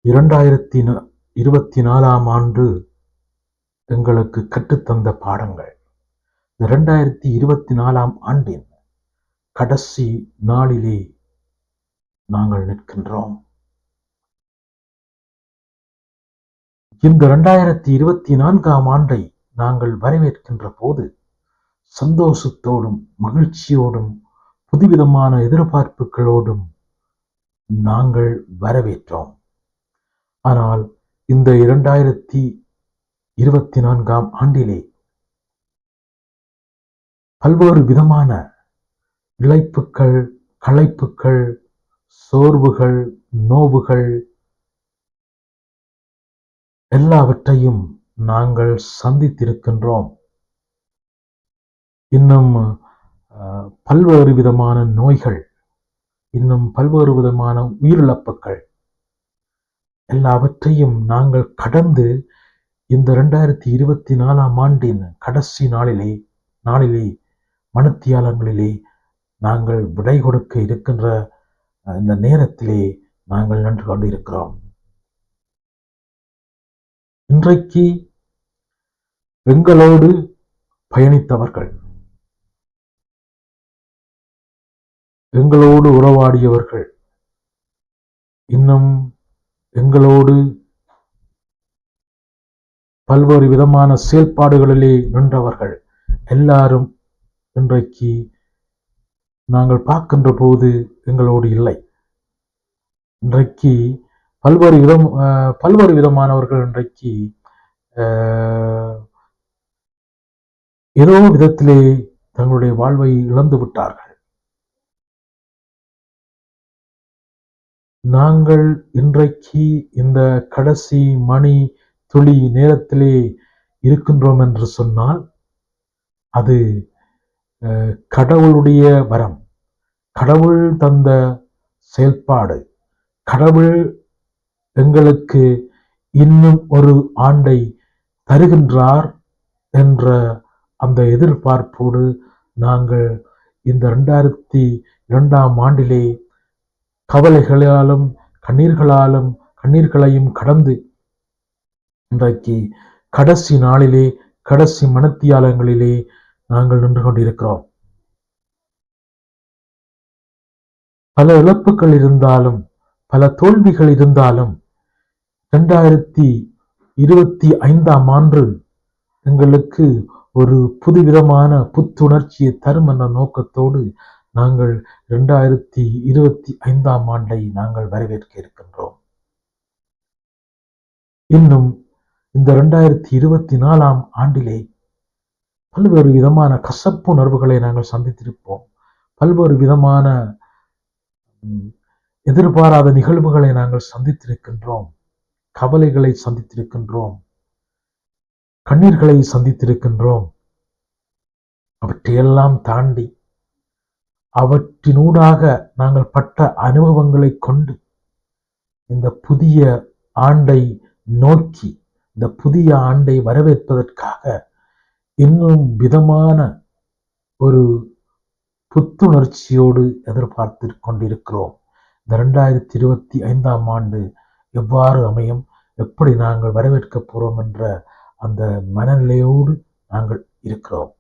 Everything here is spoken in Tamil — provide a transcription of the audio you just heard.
2024ஆம் ஆண்டு எங்களுக்கு கற்றுத்தந்த பாடங்கள். 2024ஆம் ஆண்டின் கடைசி நாளிலே நாங்கள் நிற்கின்றோம். இந்த 2024ஆம் ஆண்டை நாங்கள் வரவேற்கின்ற போது சந்தோஷத்தோடும் மகிழ்ச்சியோடும் புதுவிதமான எதிர்பார்ப்புகளோடும் நாங்கள் வரவேற்றோம். ஆனால் இந்த 2024ஆம் ஆண்டிலே பல்வேறு விதமான இழைப்புக்கள், களைப்புக்கள், சோர்வுகள், நோவுகள் எல்லாவற்றையும் நாங்கள் சந்தித்திருக்கின்றோம். இன்னும் பல்வேறு விதமான நோய்கள், இன்னும் பல்வேறு விதமான உயிரிழப்புகள் எல்லாவற்றையும் நாங்கள் கடந்து இந்த 2024ஆம் ஆண்டின் கடைசி நாளிலே மணித்தியாலங்களிலே நாங்கள் விடை கொடுக்க இருக்கின்ற இந்த நேரத்திலே நாங்கள் நின்று கொண்டிருக்கிறோம். இன்றைக்கு எங்களோடு பயணித்தவர்கள், எங்களோடு உறவாடியவர்கள், இன்னும் எங்களோடு பல்வேறு விதமான செயல்பாடுகளிலே நின்றவர்கள் எல்லாரும் இன்றைக்கு நாங்கள் பார்க்கின்ற போது எங்களோடு இல்லை. இன்றைக்கு பல்வேறு விதமானவர்கள் இன்றைக்கு ஏதோ விதத்திலே தங்களுடைய வாழ்வை இழந்து விட்டார்கள். நாங்கள் இன்றைக்கு இந்த கடைசி மணி துளி நேரத்திலே இருக்கின்றோம் என்று சொன்னால் அது கடவுளுடைய வரம், கடவுள் தந்த செயல்பாடு, கடவுள் எங்களுக்கு இன்னும் ஒரு ஆண்டை தருகின்றார் என்ற அந்த எதிர்பார்ப்போடு நாங்கள் இந்த 2002ஆம் ஆண்டிலே கவலைகளாலும் கண்ணீர்களையும் கடந்து இன்றைக்கு கடைசி நாளிலே கடைசி மணித்தியாலங்களிலே நாங்கள் நின்று கொண்டிருக்கிறோம். பல இழப்புகள் இருந்தாலும், பல தோல்விகள் இருந்தாலும் 2025ஆம் ஆண்டு எங்களுக்கு ஒரு புதுவிதமான புத்துணர்ச்சியை தரும் என்ற நோக்கத்தோடு நாங்கள் 2025ஆம் ஆண்டை நாங்கள் வரவேற்க இருக்கின்றோம். இன்னும் இந்த 2024ஆம் ஆண்டிலே பல்வேறு விதமான கசப்புணர்வுகளை நாங்கள் சந்தித்திருப்போம். பல்வேறு விதமான எதிர்பாராத நிகழ்வுகளை நாங்கள் சந்தித்திருக்கின்றோம். கவலைகளை சந்தித்திருக்கின்றோம், கண்ணீர்களை சந்தித்திருக்கின்றோம். அவற்றையெல்லாம் தாண்டி அவற்றினூடாக நாங்கள் பட்ட அனுபவங்களை கொண்டு இந்த புதிய ஆண்டை நோக்கி, இந்த புதிய ஆண்டை வரவேற்பதற்காக இன்னும் விதமான ஒரு புத்துணர்ச்சியோடு எதிர்பார்த்து கொண்டிருக்கிறோம். இந்த 2025ஆம் ஆண்டு எவ்வாறு அமையும், எப்படி நாங்கள் வரவேற்க போறோம் என்ற அந்த மனநிலையோடு நாங்கள் இருக்கிறோம்.